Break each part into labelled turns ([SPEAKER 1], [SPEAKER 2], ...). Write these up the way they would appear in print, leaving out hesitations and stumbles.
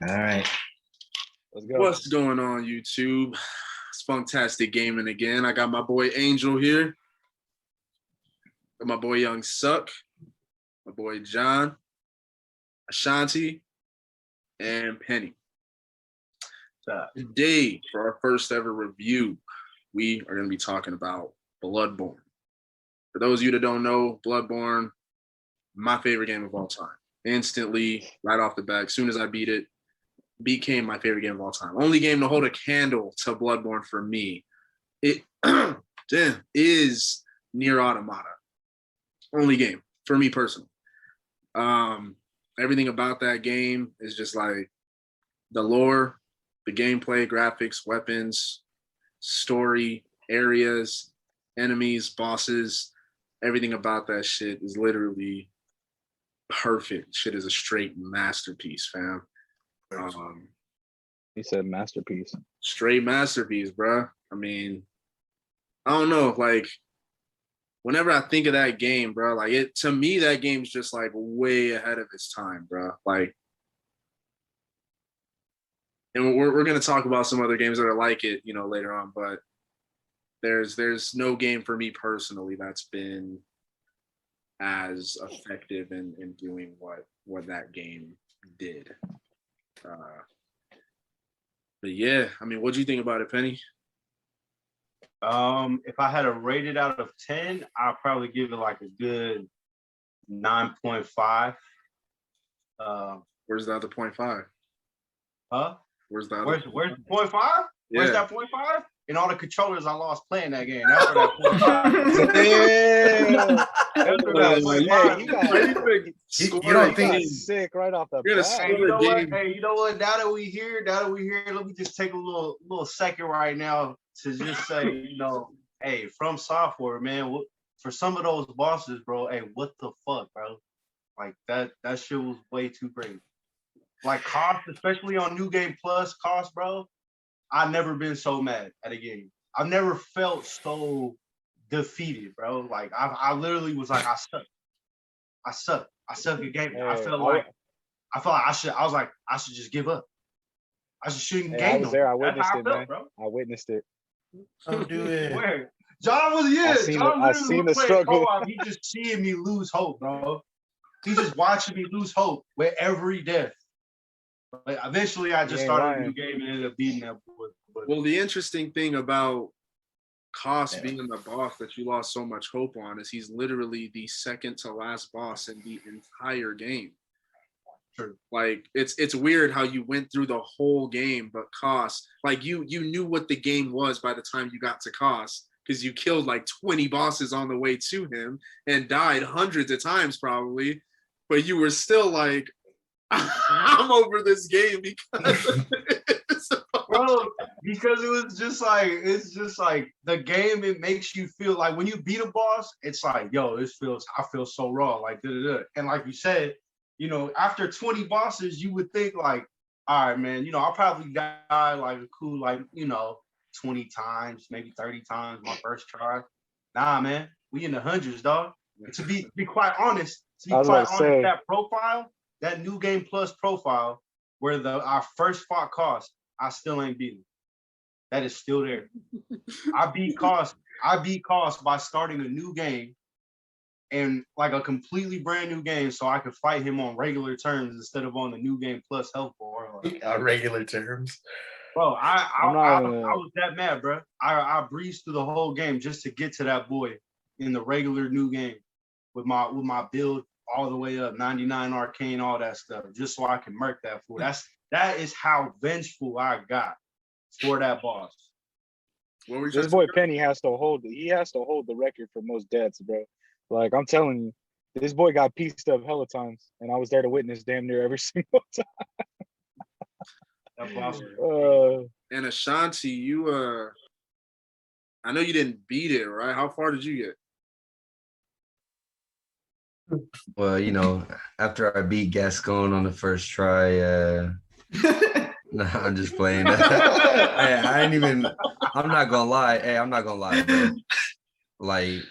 [SPEAKER 1] All right.
[SPEAKER 2] Let's go.
[SPEAKER 3] What's going on, YouTube? It's Funktastic Gaming again. I got my boy Angel here. Got my boy Young Suck. My boy John. Ashanti. And Penny. Today, for our first ever review, we are going to be talking about BLOODBORNE. For those of you that don't know, BLOODBORNE, my favorite game of all time. Instantly, right off the bat, as soon as I beat it, became my favorite game of all time. Only game to hold a candle to BLOODBORNE for me. It is Nier Automata. Only game for me personally. Everything about that game is just like the lore, the gameplay, graphics, weapons, story, areas, enemies, bosses. Everything about that shit is literally perfect. Shit is a straight masterpiece, fam.
[SPEAKER 2] He said masterpiece.
[SPEAKER 3] Straight masterpiece, bro. I mean, I don't know, like whenever I think of that game, bro, like it to me, that game's just like way ahead of its time, bro. Like, and we're gonna talk about some other games that are like it, you know, later on, but there's no game for me personally that's been as effective in doing what that game did. But yeah, I mean, what do you think about it, Penny?
[SPEAKER 4] If I had to rate it out of 10, I'd probably give it like a good 9.5.
[SPEAKER 3] Where's the other 0.5?
[SPEAKER 4] Huh?
[SPEAKER 3] Where's the other?
[SPEAKER 4] Where's the 0.5?
[SPEAKER 3] Yeah.
[SPEAKER 4] Where's that 0.5? And all the controllers I lost playing that game. That's where that 0.5.
[SPEAKER 2] Yeah.
[SPEAKER 4] That's where that 0.5.
[SPEAKER 1] You don't think
[SPEAKER 2] sick right off the
[SPEAKER 3] You're gonna
[SPEAKER 2] bat?
[SPEAKER 3] say-
[SPEAKER 4] Hey, you know what? Hey, you know what? Now that we here, let me just take a little second right now to just say, you know, hey, From Software, man, for some of those bosses, bro, hey, what the fuck, bro? Like that shit was way too great. Like cost, especially on New Game Plus cost, bro. I've never been so mad at a game. I've never felt so defeated, bro. Like I literally was like, I suck at gaming.
[SPEAKER 2] Hey,
[SPEAKER 4] I should just give up. I shouldn't
[SPEAKER 2] Hey,
[SPEAKER 4] game.
[SPEAKER 2] I was there. I
[SPEAKER 4] That's
[SPEAKER 2] witnessed
[SPEAKER 4] how
[SPEAKER 2] it,
[SPEAKER 4] felt,
[SPEAKER 2] man.
[SPEAKER 4] bro.
[SPEAKER 2] I witnessed it.
[SPEAKER 1] don't do it?
[SPEAKER 4] Where? John was
[SPEAKER 2] I seen the struggle.
[SPEAKER 4] He just seeing me lose hope, bro. He just watching me lose hope with every death. But eventually, I just started a new game and ended up beating that boy. But
[SPEAKER 3] Well, the interesting thing about Koss being the boss that you lost so much hope on is he's literally the second to last boss in the entire game.
[SPEAKER 4] True.
[SPEAKER 3] Like it's weird how you went through the whole game, but Koss, like you knew what the game was by the time you got to Koss because you killed like 20 bosses on the way to him and died hundreds of times probably, but you were still like, I'm over this game because
[SPEAKER 4] bro, because it's just like the game. It makes you feel like when you beat a boss, it's like, yo, I feel so raw, like da-da-da. And like you said, you know, after 20 bosses, you would think like, all right, man, you know, I'll probably die like a cool, like, you know, 20 times, maybe 30 times my first try. Nah, man, we in the hundreds, dog. And to be quite honest, that profile, that New Game Plus profile, where our first fought Koss, I still ain't beaten. That is still there. I beat Koss by starting a new game and like a completely brand new game so I could fight him on regular terms instead of on the New Game Plus health bar.
[SPEAKER 1] On regular terms?
[SPEAKER 4] Bro, I was that mad, bro. I breezed through the whole game just to get to that boy in the regular new game with my build all the way up, 99 arcane, all that stuff, just so I can murk that fool. That is how vengeful I got for that boss.
[SPEAKER 2] This boy Penny has to hold the record for most deaths, bro. Like I'm telling you, this boy got pieced up hella times, and I was there to witness damn near every single time.
[SPEAKER 4] That boss.
[SPEAKER 3] And Ashanti, you I know you didn't beat it, right? How far did you get?
[SPEAKER 5] Well, you know, after I beat Gascon on the first try, no, I'm just playing. I ain't even. I'm not gonna lie. Hey, I'm not gonna lie, bro. Like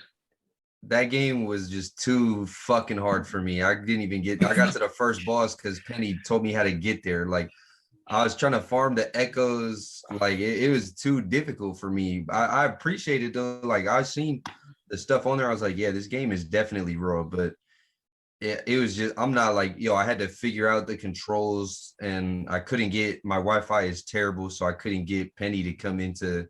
[SPEAKER 5] that game was just too fucking hard for me. I didn't even get. I got to the first boss because Penny told me how to get there. Like I was trying to farm the echoes. Like it was too difficult for me. I appreciate it though. Like I've seen the stuff on there. I was like, yeah, this game is definitely raw, but it was just, I'm not like, I had to figure out the controls and I couldn't get, my Wi-Fi is terrible. So I couldn't get Penny to come into,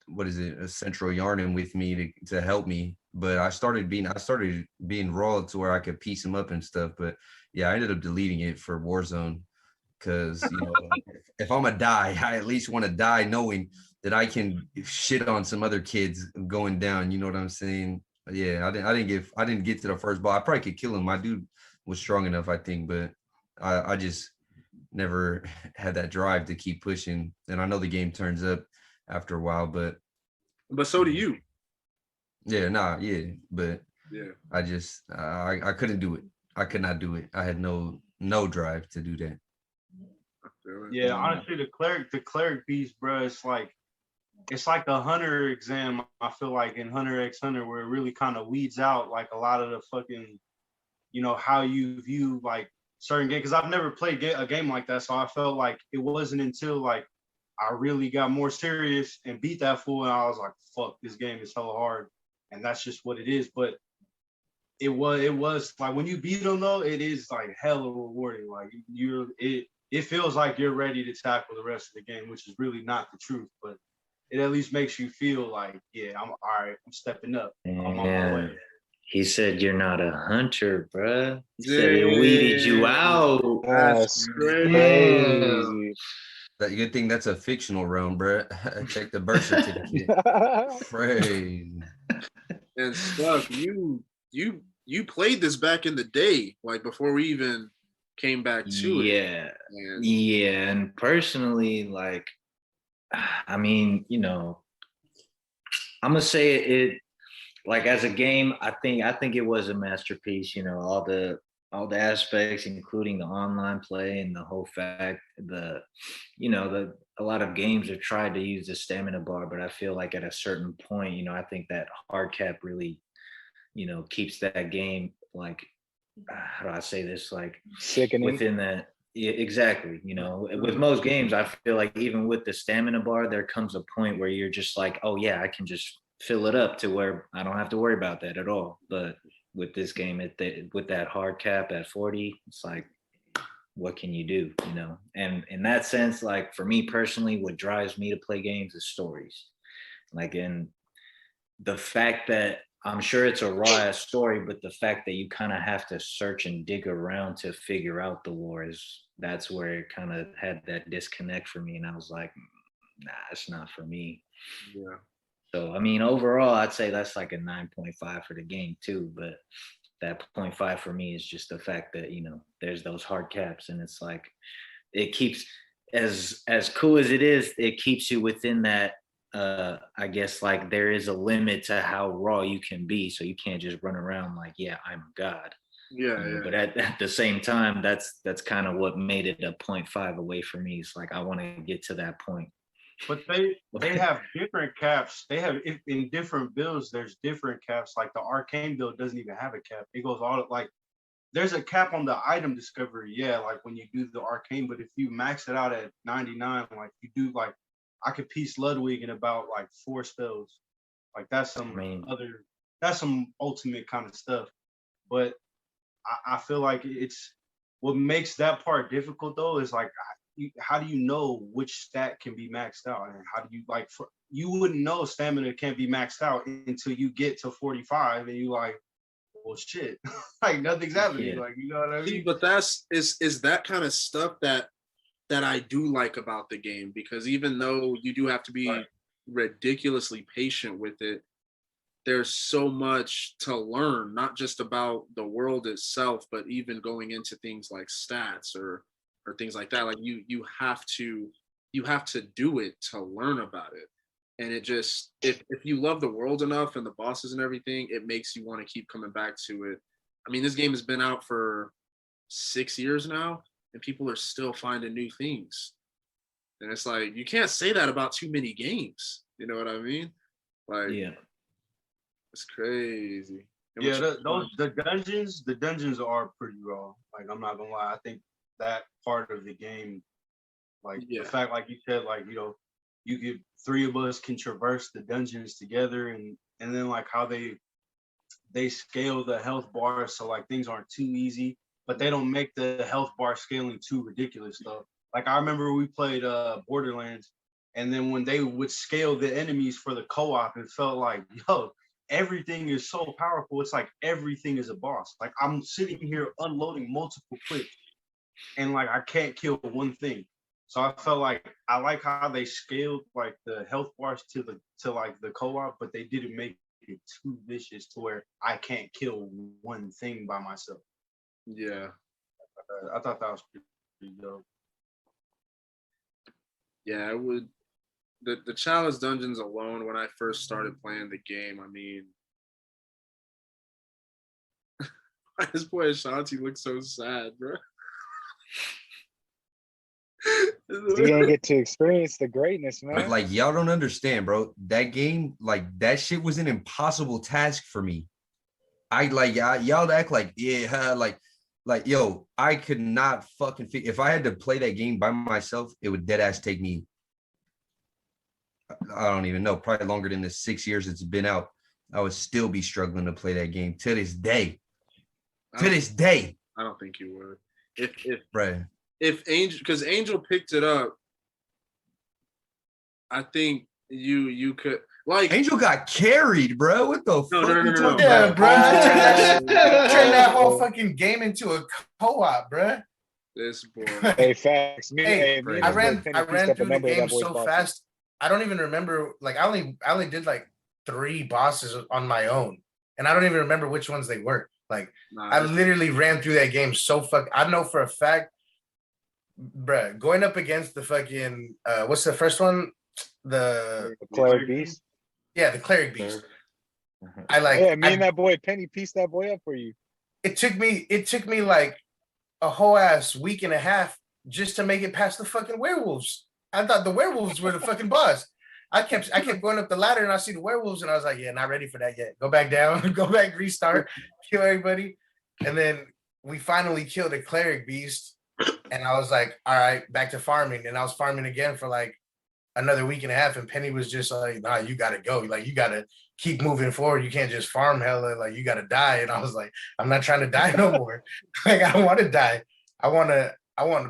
[SPEAKER 5] what is it, a Central Yarning with me to help me. But I started being raw to where I could piece them up and stuff. But yeah, I ended up deleting it for Warzone. Cause if I'm gonna die, I at least want to die knowing that I can shit on some other kids going down. You know what I'm saying? Yeah, I didn't get to the first ball. I probably could kill him. My dude was strong enough, I think, but I just never had that drive to keep pushing. And I know the game turns up after a while, but
[SPEAKER 3] so do you.
[SPEAKER 5] Yeah, but
[SPEAKER 3] Yeah,
[SPEAKER 5] I just I couldn't do it. I could not do it. I had no drive to do that.
[SPEAKER 4] Yeah, honestly, the cleric piece, bro, it's like the hunter exam. I feel like in Hunter x Hunter, where it really kind of weeds out like a lot of the fucking, how you view like certain game. Because I've never played a game like that, so I felt like it wasn't until like I really got more serious and beat that fool, and I was like, fuck, this game is hella hard, and that's just what it is. But it was like when you beat them though, it is like hella rewarding. Like it feels like you're ready to tackle the rest of the game, which is really not the truth, but it at least makes you feel like, yeah, I'm all right, I'm stepping up. I'm on my way.
[SPEAKER 6] He said you're not a hunter, bruh. He said it weeded you out.
[SPEAKER 2] That's
[SPEAKER 3] crazy.
[SPEAKER 2] crazy.
[SPEAKER 5] That good thing that's a fictional realm, bro. Check the birth certificate. Crazy.
[SPEAKER 3] And stuff, you played this back in the day, like before we even came back to it.
[SPEAKER 6] Yeah. And personally, like, I mean, I'm gonna say it like as a game, I think it was a masterpiece, all the aspects, including the online play and the whole fact, a lot of games have tried to use the stamina bar, but I feel like at a certain point, I think that hard cap really, keeps that game like, how do I say this, like
[SPEAKER 2] sickening
[SPEAKER 6] within that. Yeah, exactly. With most games, I feel like even with the stamina bar, there comes a point where you're just like, oh yeah, I can just fill it up to where I don't have to worry about that at all. But with this game, with that hard cap at 40, it's like, what can you do? And in that sense, like for me personally, what drives me to play games is stories. Like, in the fact that I'm sure it's a raw story, but the fact that you kind of have to search and dig around to figure out the lore that's where it kind of had that disconnect for me. And I was like, nah, it's not for me.
[SPEAKER 3] Yeah.
[SPEAKER 6] So, I mean, overall, I'd say that's like a 9.5 for the game too. But that 0.5 for me is just the fact that, there's those hard caps, and it's like, it keeps, as cool as it is, it keeps you within that, I guess, like there is a limit to how raw you can be. So you can't just run around like, yeah, I'm God.
[SPEAKER 3] Yeah.
[SPEAKER 6] But at the same time, that's kind of what made it a 0.5 away for me. It's like, I want to get to that point.
[SPEAKER 4] But they have different caps. They have in different builds. There's different caps. Like the arcane build doesn't even have a cap. It goes all like, there's a cap on the item discovery. Yeah, like when you do the arcane. But if you max it out at 99, like you do, like I could piece Ludwig in about like 4 spells. Like that's some ultimate kind of stuff. But I feel like it's what makes that part difficult though is like, how do you know which stat can be maxed out, and how do you you wouldn't know stamina can't be maxed out until you get to 45 and you like, well shit, like nothing's happening. Like, you know what I mean?
[SPEAKER 3] See, but is that kind of stuff that I do like about the game, because even though you do have to be ridiculously patient with it, there's so much to learn, not just about the world itself, but even going into things like stats or things like that. Like you have to do it to learn about it. And it just, if you love the world enough and the bosses and everything, it makes you want to keep coming back to it. I mean, this game has been out for 6 years now, and people are still finding new things. And it's like, you can't say that about too many games. You know what I mean? Like,
[SPEAKER 6] yeah,
[SPEAKER 3] it's crazy. And
[SPEAKER 4] Yeah, the dungeons are pretty raw. Like, I'm not gonna lie. I think that part of the game Like
[SPEAKER 3] Yeah.
[SPEAKER 4] the fact, like you said, like you could 3 of us can traverse the dungeons together, and then like how they scale the health bar so like things aren't too easy, but they don't make the health bar scaling too ridiculous though. Like I remember we played Borderlands, and then when they would scale the enemies for the co-op, it felt like, yo, everything is so powerful. It's like everything is a boss. Like I'm sitting here unloading multiple clips, and like I can't kill one thing. So I felt like I like how they scaled like the health bars to like the co-op, but they didn't make it too vicious to where I can't kill one thing by myself.
[SPEAKER 3] Yeah.
[SPEAKER 4] I thought that was pretty dope.
[SPEAKER 3] Yeah, it would. The challenge dungeons alone, when I first started playing the game, I mean, this boy Ashanti looks so sad, bro.
[SPEAKER 2] He ain't get to experience the greatness,
[SPEAKER 5] But
[SPEAKER 2] man.
[SPEAKER 5] like y'all don't understand, bro. That game, like that shit was an impossible task for me. Y'all act like like yo, I could not fucking if I had to play that game by myself, it would dead ass take me. I don't even know, probably longer than the 6 years it's been out. I would still be struggling to play that game to this day. To this day,
[SPEAKER 3] I don't think you would.
[SPEAKER 5] bro.
[SPEAKER 3] If Angel, because Angel picked it up, I think you could like
[SPEAKER 5] Angel got carried, bro. What the fuck?
[SPEAKER 3] no.
[SPEAKER 5] you talking
[SPEAKER 1] Yeah,
[SPEAKER 5] about?
[SPEAKER 1] bro. I turned that whole fucking game into a co-op, bro.
[SPEAKER 3] this boy.
[SPEAKER 2] Hey, facts.
[SPEAKER 1] Hey,
[SPEAKER 2] me
[SPEAKER 1] I
[SPEAKER 2] and
[SPEAKER 1] ran
[SPEAKER 2] Penny pieced
[SPEAKER 1] through
[SPEAKER 2] up a
[SPEAKER 1] the
[SPEAKER 2] number of
[SPEAKER 1] game
[SPEAKER 2] that boy's
[SPEAKER 1] so
[SPEAKER 2] bosses.
[SPEAKER 1] fast. I don't even remember. Like I only did like 3 bosses on my own, and I don't even remember which ones they were. Like I literally ran through that game so fuck. I know for a fact, bruh, going up against the fucking what's the first one? The
[SPEAKER 2] Cleric Beast.
[SPEAKER 1] Yeah, the cleric beast.
[SPEAKER 2] Yeah, me and that boy Penny pieced that boy up for you.
[SPEAKER 1] It took me like a whole ass week and a half just to make it past the fucking werewolves. I thought the werewolves were the fucking boss. I kept going up the ladder and I see the werewolves and I was like, yeah, not ready for that yet. Go back down, go back, restart, kill everybody. And then we finally killed a cleric beast. And I was like, all right, back to farming. And I was farming again for like another week and a half. And Penny was just like, nah, you gotta go. Like you gotta keep moving forward. You can't just farm hella, like you gotta die. And I was like, I'm not trying to die no more. Like I don't want to die. I wanna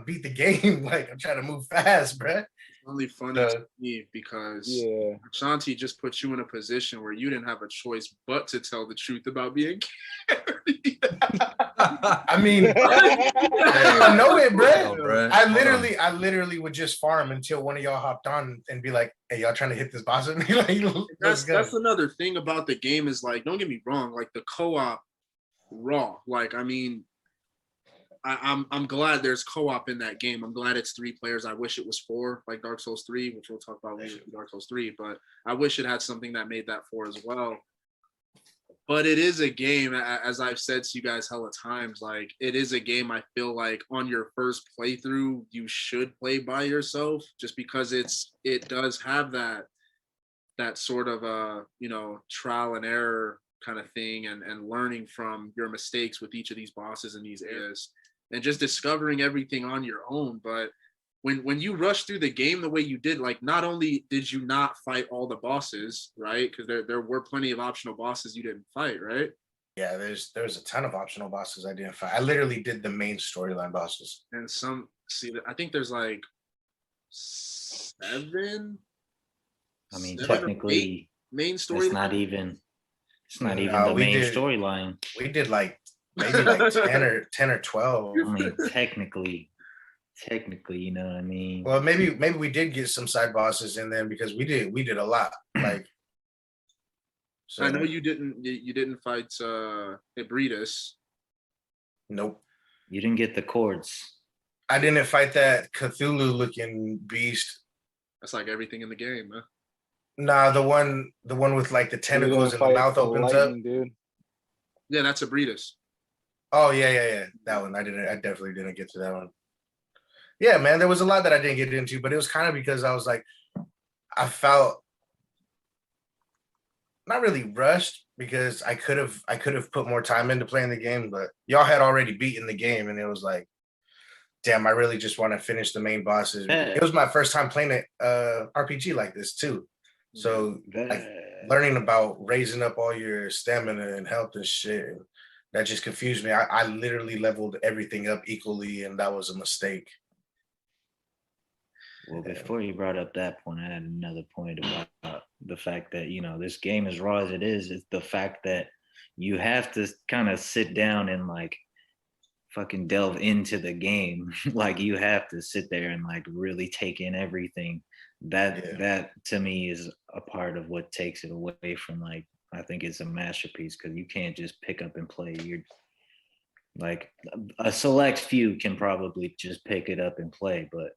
[SPEAKER 1] beat the game. Like I'm trying to move fast, bruh.
[SPEAKER 3] Only funny to me because Ashanti just put you in a position where you didn't have a choice but to tell the truth about being carried.
[SPEAKER 1] I mean, I know it, bro.
[SPEAKER 5] Bro.
[SPEAKER 1] I literally would just farm until one of y'all hopped on and be like, "Hey, y'all trying to hit this boss with me?" Like,
[SPEAKER 3] that's another thing about the game is like, don't get me wrong, like the co-op raw. Like, I mean, I'm glad there's co-op in that game. I'm glad it's 3 players. I wish it was 4, like Dark Souls 3, which we'll talk about when we get to Dark Souls 3. But I wish it had something that made that 4 as well. But it is a game, as I've said to you guys hella times, like it is a game I feel like on your first playthrough, you should play by yourself just because it does have that sort of trial and error kind of thing and learning from your mistakes with each of these bosses and these areas and just discovering everything on your own. But when you rush through the game the way you did, like not only did you not fight all the bosses, right? Because there were plenty of optional bosses you didn't fight, right?
[SPEAKER 1] Yeah, there's a ton of optional bosses I didn't fight. I literally did the main storyline bosses.
[SPEAKER 3] And I think there's like 7.
[SPEAKER 6] I mean,
[SPEAKER 3] 7
[SPEAKER 6] technically,
[SPEAKER 3] main story.
[SPEAKER 6] It's not even the main storyline.
[SPEAKER 1] We did like maybe like 10 or 12.
[SPEAKER 6] I mean, technically, you know what I mean?
[SPEAKER 1] Well, maybe we did get some side bosses in there because we did a lot. Like,
[SPEAKER 3] so I know you didn't fight Ebritus.
[SPEAKER 1] Nope.
[SPEAKER 6] You didn't get the chords.
[SPEAKER 1] I didn't fight that Cthulhu looking beast.
[SPEAKER 3] That's like everything in the game, huh?
[SPEAKER 1] Nah, the one with like the tentacles and the mouth opens up.
[SPEAKER 2] Dude.
[SPEAKER 3] Yeah, that's Ebritus.
[SPEAKER 1] Oh yeah. That one I definitely didn't get to that one. Yeah, man, there was a lot that I didn't get into, but it was kind of because I was like, I felt not really rushed because I could have put more time into playing the game, but y'all had already beaten the game, and it was like, damn, I really just want to finish the main bosses. It was my first time playing it RPG like this too. So like learning about raising up all your stamina and health and shit, that just confused me. I literally leveled everything up equally, and that was a mistake.
[SPEAKER 6] Well, before you brought up that point, I had another point about the fact that, you know, this game, as raw as it is the fact that you have to kind of sit down and like fucking delve into the game. Like you have to sit there and like really take in everything. That to me is a part of what takes it away from, like, I think it's a masterpiece, because you can't just pick up and play. You're like, a select few can probably just pick it up and play, but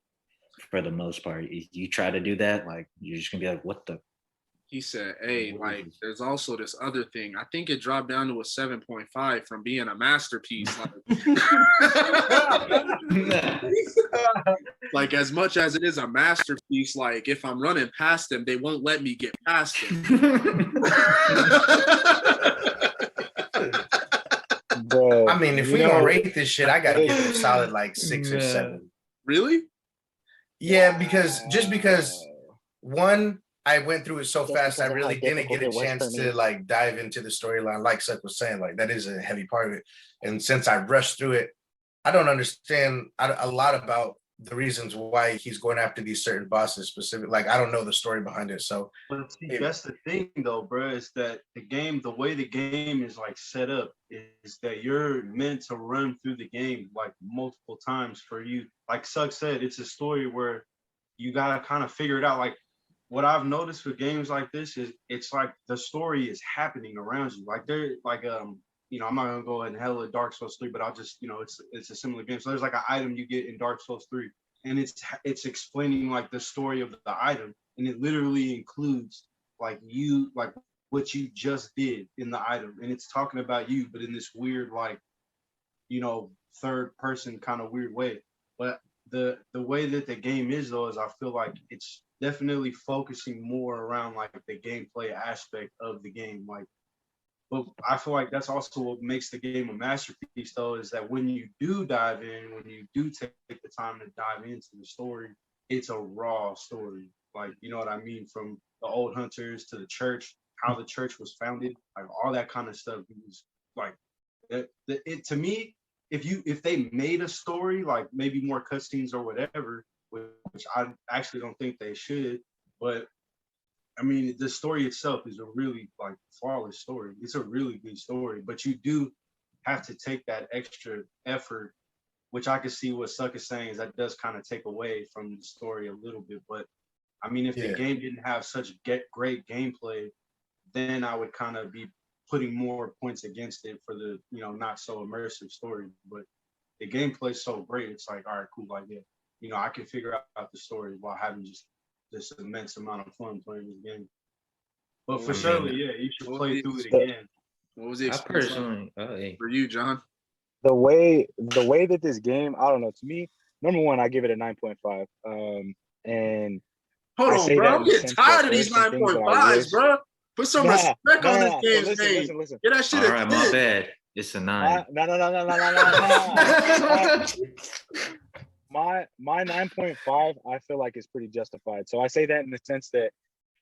[SPEAKER 6] for the most part, you try to do that, like, you're just gonna be like, what the?
[SPEAKER 3] He said, hey, like, there's also this other thing. I think it dropped down to a 7.5 from being a masterpiece. Like, as much as it is a masterpiece, like, if I'm running past them, they won't let me get past them.
[SPEAKER 2] Bro,
[SPEAKER 1] I mean, if we gonna rate this shit, I gotta give it a solid like 6 or 7.
[SPEAKER 3] Really?
[SPEAKER 1] Yeah, because one, I went through it so fast, I really didn't get a chance to like dive into the storyline. Like Seth was saying, like that is a heavy part of it. And since I rushed through it, I don't understand a lot about the reasons why he's going after these certain bosses specific. Like I don't know the story behind it. So,
[SPEAKER 4] but see, that's the thing though, bro, is that the way the game is like set up is that you're meant to run through the game like multiple times for you. Like Sugg said, it's a story where you gotta kind of figure it out. Like, what I've noticed with games like this is it's like the story is happening around you. Like they're like you know, I'm not gonna go in hell with Dark Souls 3, but I'll just, you know, it's a similar game. So there's like an item you get in Dark Souls 3, and it's explaining like the story of the item, and it literally includes like what you just did in the item, and it's talking about you, but in this weird, like, you know, third person kind of weird way. But the way that the game is though is I feel like it's definitely focusing more around like the gameplay aspect of the game. Like, but I feel like that's also what makes the game a masterpiece though, is that when you do dive in, when you do take the time to dive into the story, it's a raw story. Like, you know what I mean? From the old hunters to the church, how the church was founded, like all that kind of stuff. It was like it to me, if they made a story, like maybe more cutscenes or whatever, which I actually don't think they should, but I mean, the story itself is a really like flawless story. It's a really good story, but you do have to take that extra effort, which I can see what Suck is saying is that does kind of take away from the story a little bit. But I mean, if the game didn't have such great gameplay, then I would kind of be putting more points against it for the, you know, not so immersive story. But the gameplay is so great, it's like, all right, cool, like, yeah, you know, I can figure out the story while having just this immense amount of fun playing this game. But for sure, yeah, you should play through it again.
[SPEAKER 3] What was the
[SPEAKER 6] experience
[SPEAKER 3] for you, John?
[SPEAKER 2] The way that this game, I don't know, to me, number one, I give it a 9.5. And
[SPEAKER 3] hold on, bro, I'm getting tired of these 9.5s, bro. Put some respect on this game's name.
[SPEAKER 2] Listen.
[SPEAKER 3] Get that shit.
[SPEAKER 6] All right, my bad. It's a 9.
[SPEAKER 2] No. My 9.5, I feel like is pretty justified. So I say that in the sense that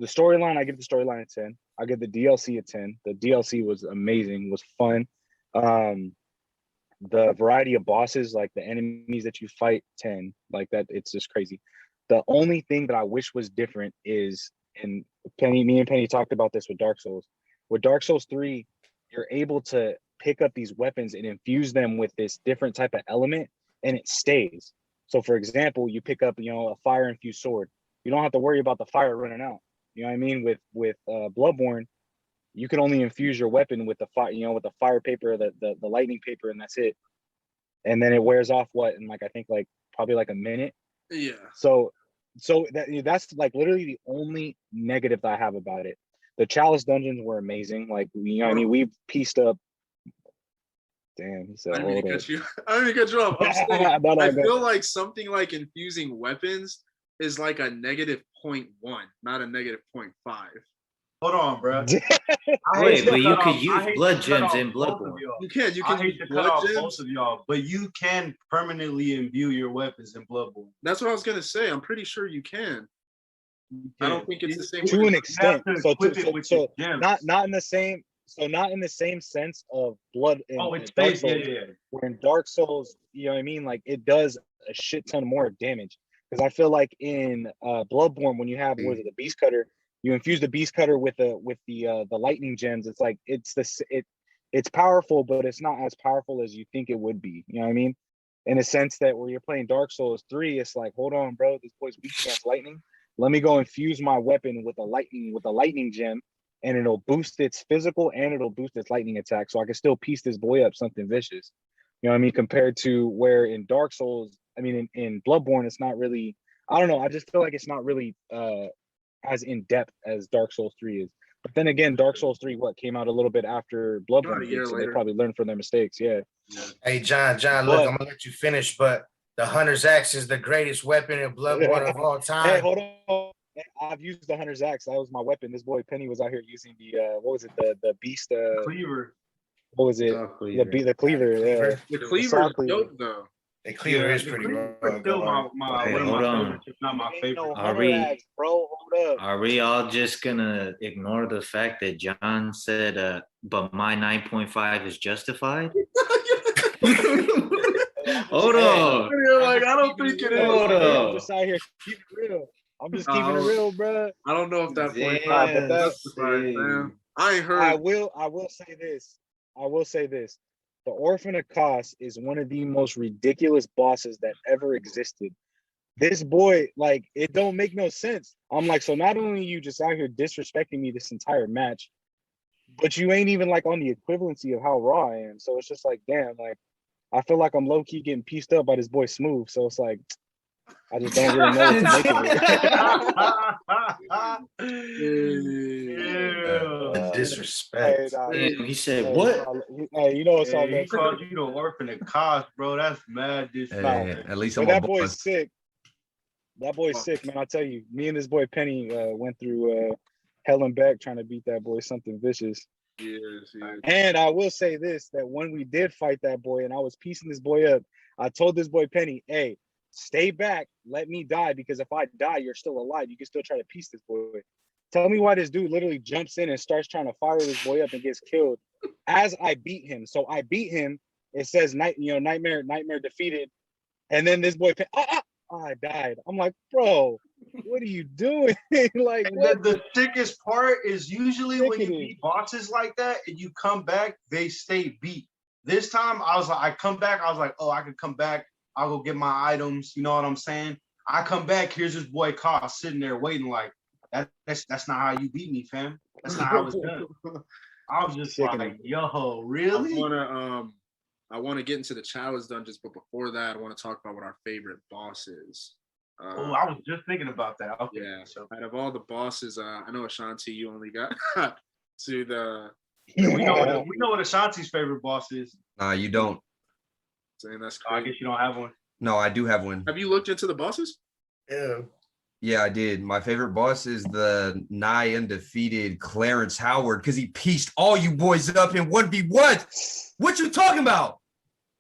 [SPEAKER 2] the storyline, I give the storyline a 10. I give the DLC a 10. The DLC was amazing, was fun. The variety of bosses, like the enemies that you fight, 10. Like that, it's just crazy. The only thing that I wish was different is, and me and Penny talked about this with Dark Souls. With Dark Souls 3, you're able to pick up these weapons and infuse them with this different type of element, and it stays. So for example, you pick up, you know, a fire infused sword. You don't have to worry about the fire running out. You know what I mean? With Bloodborne, you can only infuse your weapon with the fire, you know, with the fire paper, the lightning paper, and that's it. And then it wears off in like, I think like probably like a minute.
[SPEAKER 3] Yeah.
[SPEAKER 2] So that's like literally the only negative that I have about it. The Chalice dungeons were amazing. Like, you know what I mean? We pieced up. Damn, he said,
[SPEAKER 3] I didn't mean to cut you. I didn't mean to cut you off. I'm saying, I feel like something like infusing weapons is like a -0.1, not a -0.5.
[SPEAKER 4] Hold on, bro.
[SPEAKER 6] Wait, but you could
[SPEAKER 4] I
[SPEAKER 6] use
[SPEAKER 4] hate
[SPEAKER 6] blood
[SPEAKER 4] to cut
[SPEAKER 6] gems
[SPEAKER 4] off
[SPEAKER 6] in
[SPEAKER 4] both of
[SPEAKER 6] Bloodborne.
[SPEAKER 4] y'all.
[SPEAKER 3] You can
[SPEAKER 4] I hate
[SPEAKER 3] use
[SPEAKER 4] to cut
[SPEAKER 3] blood
[SPEAKER 4] off
[SPEAKER 3] gems.
[SPEAKER 4] both of y'all, but you can permanently imbue your weapons in Bloodborne.
[SPEAKER 3] That's what I was gonna say. I'm pretty sure you can. I don't think it's the same.
[SPEAKER 2] To
[SPEAKER 3] way.
[SPEAKER 2] an extent.
[SPEAKER 4] You have to
[SPEAKER 2] So,
[SPEAKER 4] equip it with your gems.
[SPEAKER 2] not in the same. So not in the same sense of blood in
[SPEAKER 4] It's
[SPEAKER 2] Dark
[SPEAKER 4] based,
[SPEAKER 2] Souls.
[SPEAKER 4] yeah.
[SPEAKER 2] Where in Dark Souls, you know what I mean? Like it does a shit ton more damage. Because I feel like in Bloodborne, when you have what is it, the Beast Cutter, you infuse the Beast Cutter with the lightning gems. It's like it's powerful, but it's not as powerful as you think it would be. You know what I mean? In a sense that where you're playing Dark Souls 3, it's like, hold on, bro, this boy's weak against lightning. Let me go infuse my weapon with a lightning gem, and it'll boost its physical and it'll boost its lightning attack, so I can still piece this boy up something vicious. You know what I mean? Compared to where in Dark Souls, I mean in Bloodborne, it's not really. I don't know. I just feel like it's not really as in depth as Dark Souls 3 is. But then again, Dark Souls 3 came out a little bit after
[SPEAKER 3] About
[SPEAKER 2] Bloodborne
[SPEAKER 3] a year
[SPEAKER 2] did, so they
[SPEAKER 3] later.
[SPEAKER 2] probably learned from their mistakes. Yeah.
[SPEAKER 1] Hey, John, look,
[SPEAKER 2] But-
[SPEAKER 1] I'm gonna let you finish, but the Hunter's Axe is the greatest weapon in Bloodborne of all
[SPEAKER 2] Hey,
[SPEAKER 1] time.
[SPEAKER 2] hold on. I've used the Hunter's Axe. That was my weapon. This boy Penny was out here using the what was it? The beast.
[SPEAKER 4] Cleaver.
[SPEAKER 2] What was it?
[SPEAKER 6] Saw cleaver.
[SPEAKER 2] The cleaver. Yeah.
[SPEAKER 3] The
[SPEAKER 2] saw
[SPEAKER 3] cleaver
[SPEAKER 2] cleaver.
[SPEAKER 3] dope though.
[SPEAKER 1] The cleaver is
[SPEAKER 4] the
[SPEAKER 1] pretty
[SPEAKER 4] Cleaver
[SPEAKER 1] raw.
[SPEAKER 4] is still
[SPEAKER 1] God.
[SPEAKER 4] my
[SPEAKER 6] Hey,
[SPEAKER 4] one of
[SPEAKER 6] hold
[SPEAKER 4] my
[SPEAKER 6] on.
[SPEAKER 4] favorites, if not my
[SPEAKER 2] Ain't
[SPEAKER 4] favorite.
[SPEAKER 2] no
[SPEAKER 6] Are
[SPEAKER 2] Hunter
[SPEAKER 6] we-
[SPEAKER 2] Axe, bro. Hold up.
[SPEAKER 6] Are we all just gonna ignore the fact that John said, but my 9.5 is justified? Hold on.
[SPEAKER 3] You're like, I don't think it is.
[SPEAKER 6] Hold
[SPEAKER 2] I'm
[SPEAKER 6] up.
[SPEAKER 2] just out here keeping it real. I'm just keeping it real, bro.
[SPEAKER 3] I don't know if that point
[SPEAKER 2] Nah, but that's-
[SPEAKER 3] man. I ain't heard.
[SPEAKER 2] I will say this. The Orphan of Kos is one of the most ridiculous bosses that ever existed. This boy, like, it don't make no sense. I'm like, so not only you just out here disrespecting me this entire match, but you ain't even like on the equivalency of how raw I am. So it's just like, damn, like I feel like I'm low-key getting pieced up by this boy Smooth. So it's like I just don't really know what to make of it.
[SPEAKER 1] The disrespect.
[SPEAKER 2] Hey, nah,
[SPEAKER 6] Damn, he said,
[SPEAKER 2] hey,
[SPEAKER 6] what?
[SPEAKER 2] hey, you know it's all
[SPEAKER 4] Hey, he
[SPEAKER 2] good.
[SPEAKER 4] called you the Orphan of Kos, bro. That's mad
[SPEAKER 5] Hey,
[SPEAKER 4] disrespectful.
[SPEAKER 5] at least
[SPEAKER 2] But
[SPEAKER 5] I'm a
[SPEAKER 2] that boy's
[SPEAKER 5] boss.
[SPEAKER 2] sick. That boy's sick, man. I tell you, me and this boy Penny went through hell and back trying to beat that boy something vicious.
[SPEAKER 3] Yes.
[SPEAKER 2] And I will say this, that when we did fight that boy and I was piecing this boy up, I told this boy Penny, hey, stay back, let me die, because if I die, you're still alive. You can still try to piece this boy. Tell me why this dude literally jumps in and starts trying to fire this boy up and gets killed as I beat him. So I beat him. It says nightmare defeated. And then this boy, I died. I'm like, bro, what are you doing? Like,
[SPEAKER 4] And
[SPEAKER 2] what?
[SPEAKER 4] the thickest part is usually when you
[SPEAKER 2] Thickening.
[SPEAKER 4] beat bosses like that and you come back, they stay beat. This time I was like, I come back, I was like, oh, I can come back. I'll go get my items. You know what I'm saying? I come back, here's this boy Kos sitting there waiting like, that's not how you beat me, fam. That's not how it's done. I was just
[SPEAKER 2] Sickening.
[SPEAKER 4] like, yo, really?
[SPEAKER 3] I want to get into the challenge dungeons, but before that, I want to talk about what our favorite boss is.
[SPEAKER 4] Oh, I was just thinking about that. Okay,
[SPEAKER 3] Yeah.
[SPEAKER 4] so
[SPEAKER 3] Out of all the bosses, I know Ashanti, you only got to the.
[SPEAKER 4] we know what Ashanti's favorite boss is.
[SPEAKER 5] Nah, you don't.
[SPEAKER 3] Saying that's
[SPEAKER 4] Oh, I
[SPEAKER 3] crazy.
[SPEAKER 4] guess you don't have one.
[SPEAKER 5] No, I do have one.
[SPEAKER 3] Have you looked into the bosses?
[SPEAKER 1] Yeah.
[SPEAKER 5] Yeah, I did. My favorite boss is the nigh undefeated Clarence Howard because he pieced all you boys up in 1v1. What you talking about?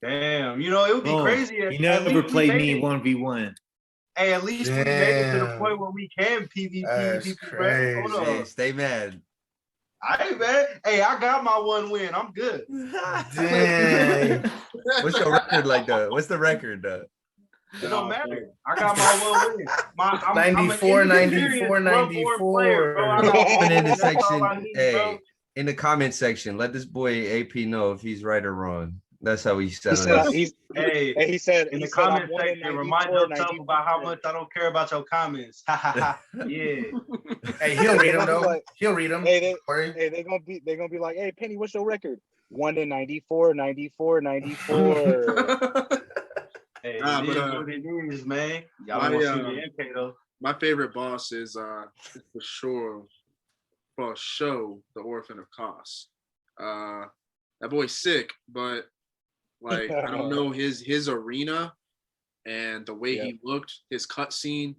[SPEAKER 4] Damn, it would be crazy.
[SPEAKER 6] He
[SPEAKER 4] At
[SPEAKER 6] never
[SPEAKER 4] least we
[SPEAKER 6] played
[SPEAKER 4] made
[SPEAKER 6] me
[SPEAKER 4] it.
[SPEAKER 6] 1v1.
[SPEAKER 4] Hey, at least we made it to the
[SPEAKER 1] Damn.
[SPEAKER 4] point where we can PvP
[SPEAKER 1] That's
[SPEAKER 4] people, bro. Hold
[SPEAKER 1] crazy.
[SPEAKER 4] on.
[SPEAKER 5] Hey, stay mad.
[SPEAKER 4] Hey, man. Hey, I got my one win. I'm good.
[SPEAKER 1] Dang.
[SPEAKER 5] What's your record like though? What's the record though?
[SPEAKER 4] It don't matter. I got my one win. I'm an
[SPEAKER 1] 94,
[SPEAKER 4] inexperienced
[SPEAKER 1] 94,
[SPEAKER 4] Bloodborne player, bro. I got
[SPEAKER 5] Comment
[SPEAKER 4] one
[SPEAKER 5] in
[SPEAKER 4] win.
[SPEAKER 5] the
[SPEAKER 4] That's all
[SPEAKER 5] section.
[SPEAKER 4] I need,
[SPEAKER 5] Hey,
[SPEAKER 4] bro.
[SPEAKER 5] in the comment section, let this boy AP know if he's right or wrong. That's how he
[SPEAKER 2] He
[SPEAKER 5] said
[SPEAKER 2] said,
[SPEAKER 5] it.
[SPEAKER 4] Hey,
[SPEAKER 2] he said,
[SPEAKER 4] in the
[SPEAKER 2] I'm
[SPEAKER 4] comment
[SPEAKER 2] 1 in
[SPEAKER 4] section, remind
[SPEAKER 2] 94,
[SPEAKER 4] yourself about how much I don't care about your comments. Ha ha ha. Yeah.
[SPEAKER 1] Hey, he'll read them
[SPEAKER 2] They're gonna be
[SPEAKER 1] though.
[SPEAKER 2] like-
[SPEAKER 1] He'll read them.
[SPEAKER 2] Hey,
[SPEAKER 1] Don't worry.
[SPEAKER 2] they're gonna be like, hey, Penny, what's your record? 1 in 94, 94, 94.
[SPEAKER 4] Hey,
[SPEAKER 3] Nah,
[SPEAKER 4] it
[SPEAKER 3] but,
[SPEAKER 4] is what it is, man. Y'all
[SPEAKER 3] my,
[SPEAKER 4] don't see the MK though.
[SPEAKER 3] My favorite boss is for sure the Orphan of Kos. That boy's sick, but like I don't know his arena and the way he looked, his cutscene.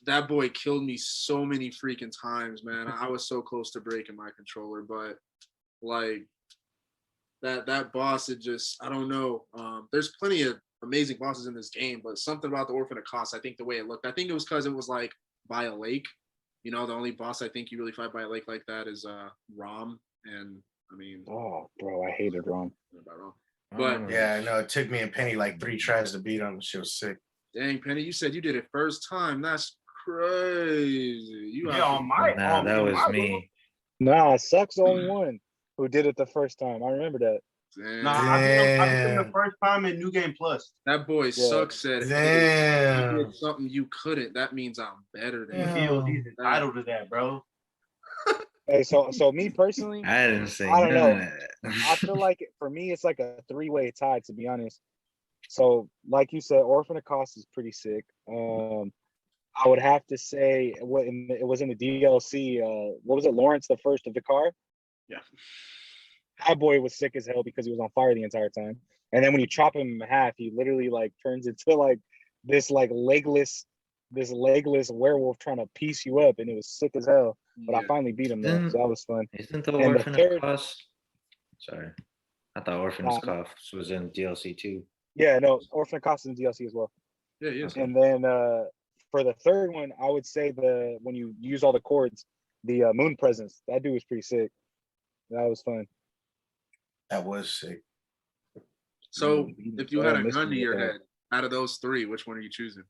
[SPEAKER 3] that boy killed me so many freaking times, man. I was so close to breaking my controller, but like that boss, it just, I don't know. There's plenty of amazing bosses in this game, but something about the Orphan of Kos, I think the way it looked, I think it was because it was like by a lake. You know, the only boss I think you really fight by a lake like that is Rom, and I mean,
[SPEAKER 2] Oh, bro, I hated Rom.
[SPEAKER 3] about Rom. But
[SPEAKER 1] Yeah, I know. It took me and Penny like 3 tries to beat him. She was sick.
[SPEAKER 3] dang, Penny, you said you did it first time. That's crazy. You
[SPEAKER 4] Yeah,
[SPEAKER 3] have
[SPEAKER 4] on my
[SPEAKER 6] Nah, that was
[SPEAKER 4] my
[SPEAKER 6] me.
[SPEAKER 2] Nah, Suck's the only one who did it the first time. I remember that.
[SPEAKER 3] damn.
[SPEAKER 4] Nah, I did them the
[SPEAKER 1] Damn.
[SPEAKER 4] first time in New Game Plus.
[SPEAKER 3] That boy Suck said, hey, you
[SPEAKER 1] Damn.
[SPEAKER 3] did something you couldn't. That means I'm better than
[SPEAKER 4] He
[SPEAKER 3] you.
[SPEAKER 4] feels he's entitled to that, bro.
[SPEAKER 2] Hey, so me personally,
[SPEAKER 6] I didn't say
[SPEAKER 2] I don't
[SPEAKER 6] none
[SPEAKER 2] know.
[SPEAKER 6] of that.
[SPEAKER 2] I feel like for me, it's like a 3-way tie, to be honest. So, like you said, Orphan of Kos is pretty sick. I would have to say it was in the DLC. What was it, Lawrence the First of the Car?
[SPEAKER 3] Yeah.
[SPEAKER 2] That boy was sick as hell because he was on fire the entire time. And then when you chop him in half, he literally like turns into like this legless werewolf trying to piece you up, and it was sick as hell. But I finally beat him though, so that was fun.
[SPEAKER 6] Isn't the
[SPEAKER 2] And the
[SPEAKER 6] Orphan
[SPEAKER 2] third-
[SPEAKER 6] of Kos? Sorry. I thought Orphan of Kos was in DLC too.
[SPEAKER 2] Yeah, no, Orphan of Kos is in DLC as well.
[SPEAKER 3] Yeah, yes.
[SPEAKER 2] And then for the third one, I would say when you use all the chords, the moon presence. That dude was pretty sick. That was fun.
[SPEAKER 1] That was sick.
[SPEAKER 3] So if you had a
[SPEAKER 2] missed
[SPEAKER 3] gun to
[SPEAKER 2] me
[SPEAKER 3] your
[SPEAKER 2] with that.
[SPEAKER 3] head, out of those 3, which one are you choosing?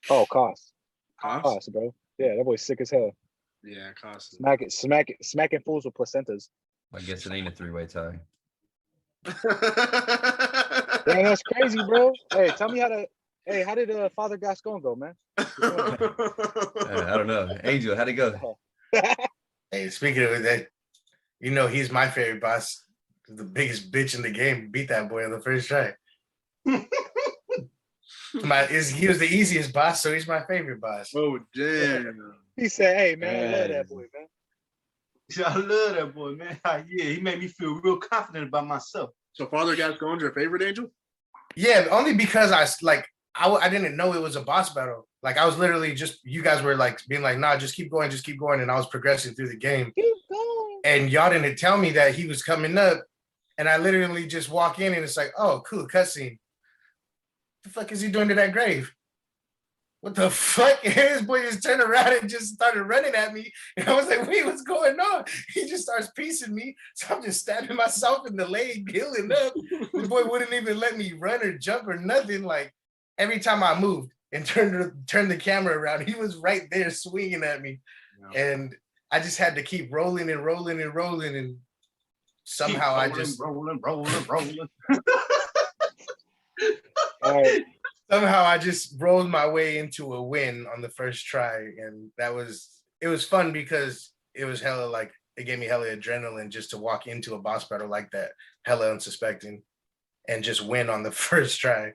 [SPEAKER 2] Oh, Kos,
[SPEAKER 3] Kos?
[SPEAKER 2] bro. Yeah, that boy's sick as hell.
[SPEAKER 3] Yeah, Kos.
[SPEAKER 2] Smacking fools with placentas.
[SPEAKER 5] I guess it ain't a 3-way tie.
[SPEAKER 2] Damn, that's crazy, bro. Hey, tell me how did Father Gascon go, man?
[SPEAKER 5] I don't know. Angel, how'd it go?
[SPEAKER 1] Hey, speaking of that, you know he's my favorite boss. The biggest bitch in the game. Beat that boy on the first try. He was the easiest boss, so he's my favorite boss.
[SPEAKER 3] Oh, damn.
[SPEAKER 2] He said, "Hey, man, I love that boy, man."
[SPEAKER 4] I love that boy, man. Yeah, he made me feel real confident about myself.
[SPEAKER 3] So Father Gascon's your favorite, Angel?
[SPEAKER 1] Yeah, only because I didn't know it was a boss battle. Like I was literally just, you guys were like being like, nah, just keep going, and I was progressing through the game.
[SPEAKER 2] Keep going.
[SPEAKER 1] And y'all didn't tell me that he was coming up, and I literally just walk in and it's like, oh, cool, cutscene. The fuck is he doing to that grave? What the fuck? And this boy just turned around and just started running at me. And I was like, wait, what's going on? He just starts piecing me. So I'm just stabbing myself in the leg, healing up. The boy wouldn't even let me run or jump or nothing. Like every time I moved and turned the camera around, he was right there swinging at me.
[SPEAKER 3] Yeah.
[SPEAKER 1] And I just had to keep rolling and rolling and rolling. And somehow I just
[SPEAKER 4] rolling.
[SPEAKER 1] somehow I just rolled my way into a win on the first try. And it was fun because it was hella like, it gave me hella adrenaline just to walk into a boss battle like that, hella unsuspecting, and just win on the first try.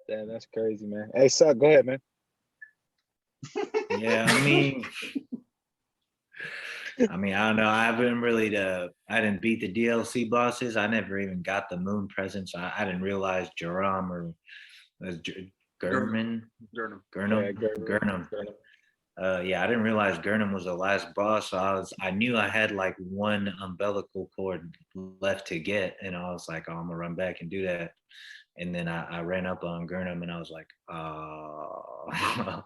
[SPEAKER 2] Damn, that's crazy, man. Hey, Suck, go ahead, man.
[SPEAKER 6] Yeah, I mean, I don't know. I haven't really I didn't beat the DLC bosses. I never even got the moon presence. I didn't realize Joram or Gurnam. Yeah, I didn't realize Gurnam was the last boss. So I knew I had like one umbilical cord left to get, and I was like, oh, I'm gonna run back and do that. And then I ran up on Gurnam, and I was like, oh.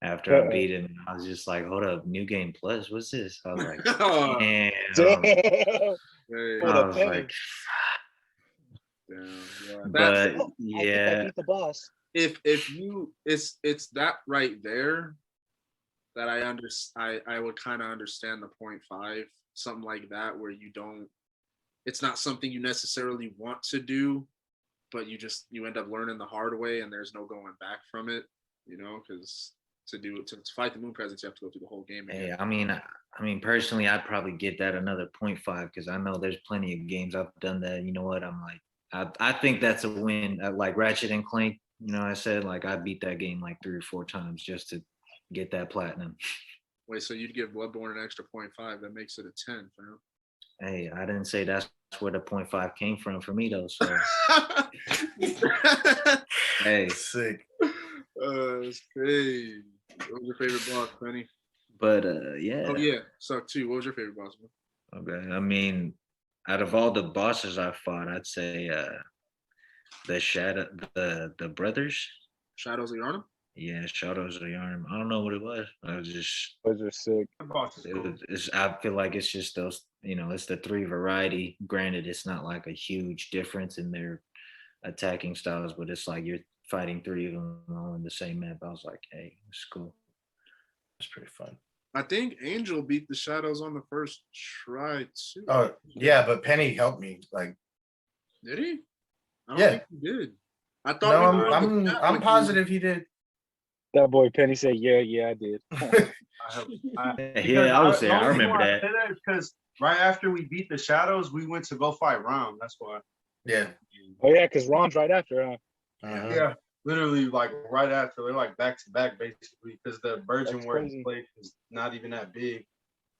[SPEAKER 6] After I beat him, I was just like, hold up, New Game Plus, what's this? I was like, damn. I was like,
[SPEAKER 3] damn, yeah.
[SPEAKER 6] But
[SPEAKER 2] I
[SPEAKER 6] yeah,
[SPEAKER 2] beat the boss.
[SPEAKER 3] If you it's that right there that I would kind of understand the 0.5, something like that, where it's not something you necessarily want to do, but you end up learning the hard way, and there's no going back from it, because to fight the moon presence, you have to go through the whole game again.
[SPEAKER 6] hey, I mean, personally, I'd probably get that another 0.5 because I know there's plenty of games I've done that. You know what? I'm like, I think that's a win. Like Ratchet and Clank, I said like I beat that game like 3 or 4 times just to get that platinum.
[SPEAKER 3] Wait, so you'd give Bloodborne an extra 0.5? That makes it a 10, fam.
[SPEAKER 6] Hey, I didn't say that's where the 0.5 came from for me though. So hey,
[SPEAKER 1] Sick.
[SPEAKER 3] It's crazy. What was your favorite boss, Penny?
[SPEAKER 6] But yeah.
[SPEAKER 3] Oh yeah, suck too. What was your favorite boss, man?
[SPEAKER 6] Okay. I mean, out of all the bosses I fought, I'd say the brothers.
[SPEAKER 3] Shadows of Yarnum?
[SPEAKER 6] Yeah, Shadows of Yarnum. I don't know what it was. I was just
[SPEAKER 2] Those are sick.
[SPEAKER 4] The boss is cool.
[SPEAKER 6] I feel like it's just those, it's the three variety. Granted, it's not like a huge difference in their attacking styles, but it's like you're fighting three of them all in the same map. I was like, hey, it's cool.
[SPEAKER 1] It's pretty fun.
[SPEAKER 3] I think Angel beat the Shadows on the first try too.
[SPEAKER 1] Oh yeah, but Penny helped me. Like,
[SPEAKER 3] Did he? I don't
[SPEAKER 1] Yeah.
[SPEAKER 3] think he did. I
[SPEAKER 1] no,
[SPEAKER 3] thought we were on the chat
[SPEAKER 1] I'm
[SPEAKER 3] with
[SPEAKER 1] positive he did.
[SPEAKER 2] That boy Penny said, yeah, I did.
[SPEAKER 6] Yeah, I was there. I remember that.
[SPEAKER 4] Because right after we beat the Shadows, we went to go fight Rom. That's why.
[SPEAKER 1] Yeah.
[SPEAKER 2] Oh yeah, because Ron's right after, huh?
[SPEAKER 1] Uh-huh.
[SPEAKER 4] Yeah, literally like right after. They're like back to back basically because the Virgin
[SPEAKER 2] That's
[SPEAKER 4] War
[SPEAKER 2] crazy.
[SPEAKER 4] place is not even that big.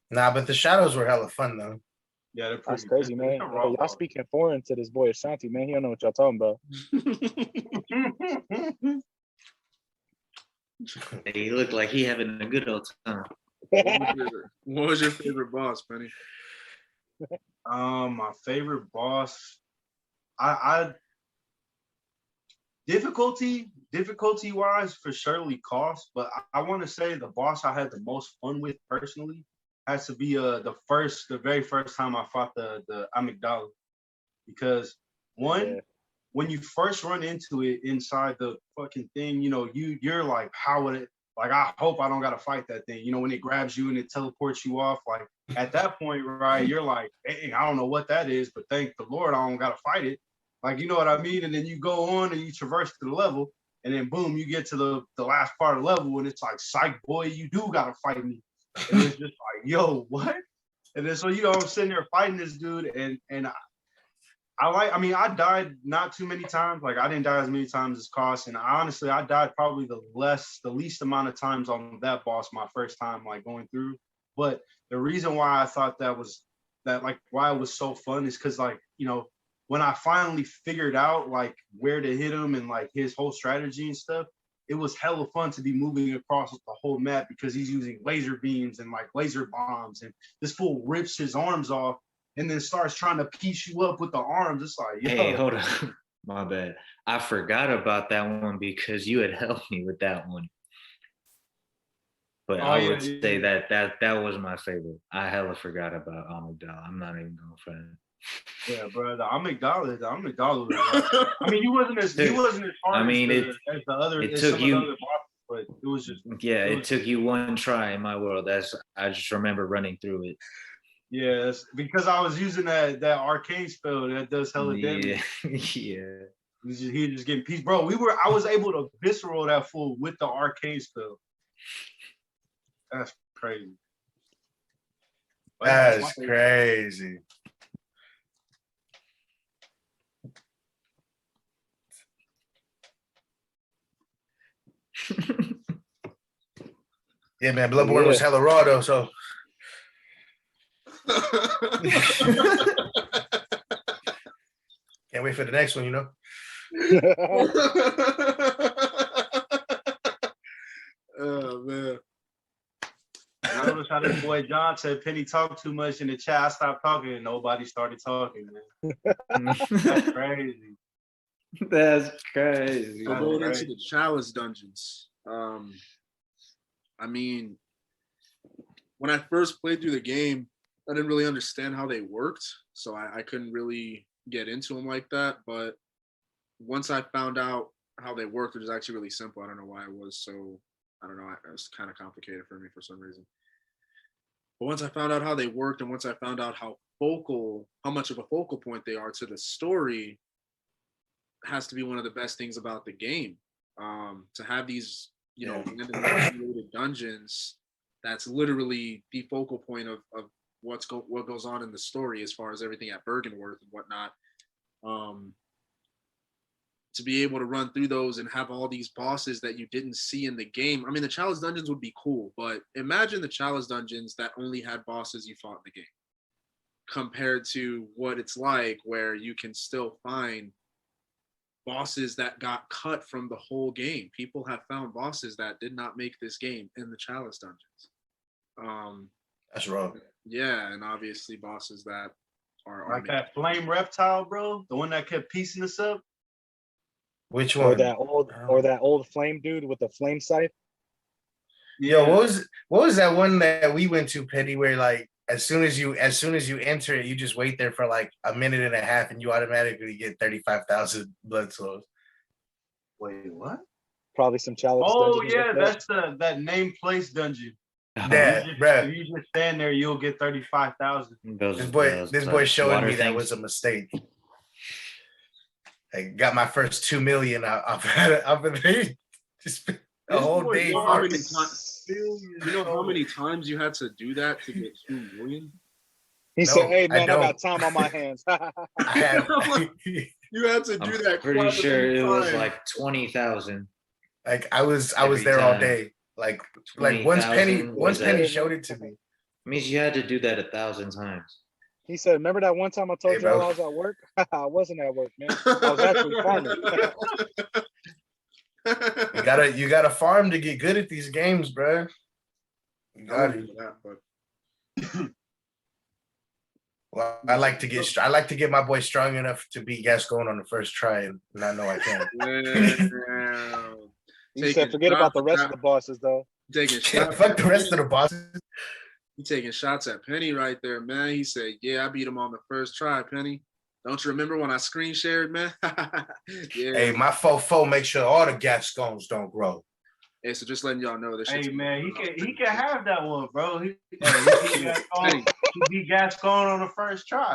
[SPEAKER 1] Nah, but the shadows were hella fun though.
[SPEAKER 4] Yeah, they're
[SPEAKER 2] That's
[SPEAKER 4] pretty.
[SPEAKER 2] crazy, man.
[SPEAKER 4] they're
[SPEAKER 2] Hey,
[SPEAKER 4] raw
[SPEAKER 2] y'all
[SPEAKER 4] boss.
[SPEAKER 2] speaking foreign to this boy Ashanti, man. He don't know what y'all talking about.
[SPEAKER 6] He looked like he having a good old time.
[SPEAKER 3] What was your favorite boss, Penny?
[SPEAKER 4] My favorite boss, I difficulty wise for surely cost, but I want to say the boss I had the most fun with personally has to be the very first time I fought the amygdala, because one,
[SPEAKER 2] Yeah.
[SPEAKER 4] when you first run into it inside the fucking thing, you're like, how would it, like, I hope I don't gotta fight that thing. When it grabs you and it teleports you off, like at that point, right, you're like, dang, I don't know what that is, but thank the Lord I don't gotta fight it. Like, you know what I mean? And then you go on and you traverse to the level, and then boom, you get to the last part of the level, and it's like, psych, boy, you do gotta fight me. And it's just like, yo, what? And then so I'm sitting there fighting this dude, and I died not too many times. Like, I didn't die as many times as Cost. And honestly, I died probably the least amount of times on that boss my first time, like, going through. But the reason why I thought why it was so fun is because, like, when I finally figured out, like, where to hit him and, like, his whole strategy and stuff, it was hella fun to be moving across the whole map because he's using laser beams and, like, laser bombs. And this fool rips his arms off and then starts trying to piece you up with the arms. It's like, yo.
[SPEAKER 6] Hey, hold on. My bad. I forgot about that one because you had helped me with that one. But I would say that was my favorite. I hella forgot about Amygdala. I'm not even gonna front.
[SPEAKER 4] Yeah, bro. The amygdala. I mean, he wasn't as hard as the other.
[SPEAKER 6] It
[SPEAKER 4] as
[SPEAKER 6] took
[SPEAKER 4] some
[SPEAKER 6] you.
[SPEAKER 4] of the other bosses, but it was just.
[SPEAKER 6] Yeah, it took you one try in my world. I just remember running through it.
[SPEAKER 4] Yeah, that's because I was using that arcane spell that does hella damage.
[SPEAKER 6] Yeah.
[SPEAKER 4] He just getting peace, bro. I was able to visceral that fool with the arcane spell. That's crazy.
[SPEAKER 1] That's crazy. Yeah, man. Bloodborne was hella raw though, so. Can't wait for the next one,
[SPEAKER 3] Oh man.
[SPEAKER 4] I noticed how this boy John said Penny talked too much in the chat. I stopped talking and nobody started talking, man. That's crazy.
[SPEAKER 6] That's crazy.
[SPEAKER 3] So going into the chalice dungeons. I mean, when I first played through the game, I didn't really understand how they worked, so I couldn't really get into them like that. But once I found out how they worked, it was actually really simple. I don't know why it was so. I don't know. It was kind of complicated for me for some reason. But once I found out how they worked, and once I found out how much of a focal point they are to the story, has to be one of the best things about the game. To have these, randomly dungeons, that's literally the focal point of what goes on in the story as far as everything at Bergenworth and whatnot. To be able to run through those and have all these bosses that you didn't see in the game. I mean, the chalice dungeons would be cool, but imagine the chalice dungeons that only had bosses you fought in the game compared to what it's like where you can still find bosses that got cut from the whole game. People have found bosses that did not make this game in the chalice dungeons.
[SPEAKER 1] That's wrong.
[SPEAKER 3] Yeah, and obviously bosses that are
[SPEAKER 4] Like that flame reptile, bro, the one that kept piecing us up.
[SPEAKER 1] Which
[SPEAKER 2] Or
[SPEAKER 1] one?
[SPEAKER 2] that old flame dude with the flame scythe.
[SPEAKER 1] Yo, what was that one that we went to, Petty, where like as soon as you enter it, you just wait there for like a minute and a half and you automatically get 35,000 blood souls.
[SPEAKER 4] Wait, what?
[SPEAKER 2] Probably some chalice.
[SPEAKER 4] Oh
[SPEAKER 2] dungeons
[SPEAKER 4] yeah,
[SPEAKER 2] like
[SPEAKER 4] that's that name place dungeon.
[SPEAKER 1] Yeah,
[SPEAKER 4] If
[SPEAKER 1] bruh.
[SPEAKER 4] you just stand there, you'll get 35,000.
[SPEAKER 1] This boy showed me that was a mistake. I got my first 2 million off of it. Just a whole day.
[SPEAKER 3] You know how many times? You know how many times you had to do that to get 2 million?
[SPEAKER 2] He
[SPEAKER 1] No,
[SPEAKER 2] said, "Hey
[SPEAKER 1] I
[SPEAKER 2] man, I
[SPEAKER 1] don't.
[SPEAKER 2] got time on my hands."
[SPEAKER 1] I had,
[SPEAKER 3] You had to do that.
[SPEAKER 6] Pretty
[SPEAKER 3] quite a
[SPEAKER 6] sure
[SPEAKER 3] few
[SPEAKER 6] it was
[SPEAKER 3] times.
[SPEAKER 6] like 20,000.
[SPEAKER 1] like I was
[SPEAKER 6] Every
[SPEAKER 1] there all
[SPEAKER 6] time.
[SPEAKER 1] day. Like once
[SPEAKER 6] 20,000 was
[SPEAKER 1] Penny
[SPEAKER 6] that?
[SPEAKER 1] showed it to me.
[SPEAKER 6] Means you had to do that 1,000 times.
[SPEAKER 2] He said, "Remember that one time I told
[SPEAKER 1] Hey,
[SPEAKER 2] y'all
[SPEAKER 1] bro.
[SPEAKER 2] I was at work? I wasn't at work, man. I was actually farming."
[SPEAKER 1] You gotta farm to get good at these games, bro. You
[SPEAKER 3] I
[SPEAKER 1] got it.
[SPEAKER 3] remember that, but
[SPEAKER 1] Well, I like to get my boy strong enough to beat Gascon on the first try, and I know I can.
[SPEAKER 3] Wow.
[SPEAKER 2] He
[SPEAKER 3] Taking
[SPEAKER 2] said, "Forget about the
[SPEAKER 3] shots
[SPEAKER 2] rest
[SPEAKER 3] at-
[SPEAKER 2] of the bosses, though."
[SPEAKER 3] Taking
[SPEAKER 1] Yeah,
[SPEAKER 3] shots.
[SPEAKER 1] fuck the rest of the bosses.
[SPEAKER 3] You taking shots at Penny right there, man. He said, "Yeah, I beat him on the first try, Penny. Don't you remember when I screen shared, man?" Yeah.
[SPEAKER 1] Hey, my fofo make sure all the Gascons don't grow.
[SPEAKER 3] Hey, so just letting y'all know this.
[SPEAKER 4] Hey
[SPEAKER 3] shit's
[SPEAKER 4] man,
[SPEAKER 3] going on.
[SPEAKER 4] he can have that one, bro. He beat Gascon on the first try.